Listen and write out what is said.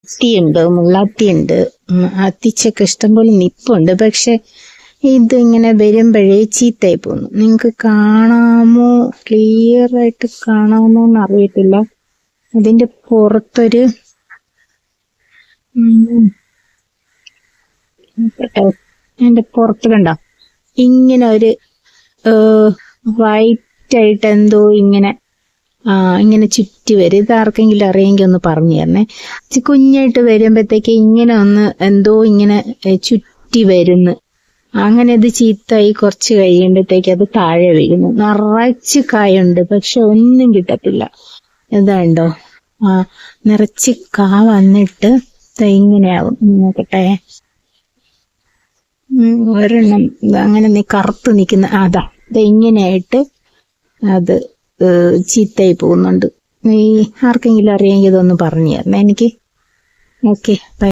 അത്തിയുണ്ട്, മുള്ളാത്തിയുണ്ട്, അത്തിച്ചക്ക ഇഷ്ടംപോലെ നിപ്പുണ്ട്. പക്ഷെ ഇത് ഇങ്ങനെ വരുമ്പോഴേ ചീത്തയായി പോകുന്നു. നിങ്ങക്ക് കാണാമോ, ക്ലിയർ ആയിട്ട് കാണാമോ എന്ന് അറിയത്തില്ല. അതിന്റെ പുറത്തൊരു അതിന്റെ പുറത്ത് കണ്ടോ, ഇങ്ങനെ ഒരു വൈറ്റ് ആയിട്ട് എന്തോ ഇങ്ങനെ ഇങ്ങനെ ചുറ്റി വരും. ഇത് ആർക്കെങ്കിലും അറിയെങ്കിൽ ഒന്ന് പറഞ്ഞു തരണേ. കുഞ്ഞായിട്ട് വരുമ്പോഴത്തേക്ക് ഇങ്ങനെ ഒന്ന് എന്തോ ഇങ്ങനെ ചുറ്റി വരുന്നു. അങ്ങനെ ഇത് ചീത്തായി കുറച്ച് കഴിയുമ്പോഴത്തേക്ക് അത് താഴെ വീഴുന്നു. നിറച്ച് കായുണ്ട്, പക്ഷെ ഒന്നും കിട്ടത്തില്ല. ഇതാണ്ടോ, നിറച്ച് കാ വന്നിട്ട് ഇങ്ങനെയാവും. നോക്കട്ടെ, ഒരെണ്ണം അങ്ങനെ നീ കറുത്ത് നിൽക്കുന്ന അതാ, ഇങ്ങനെയായിട്ട് അത് ചീത്തയായി പോകുന്നുണ്ട്. ഈ ആർക്കെങ്കിലും അറിയെങ്കിൽ ഇതൊന്ന് പറഞ്ഞു തരണേ എനിക്ക്. Okay, by.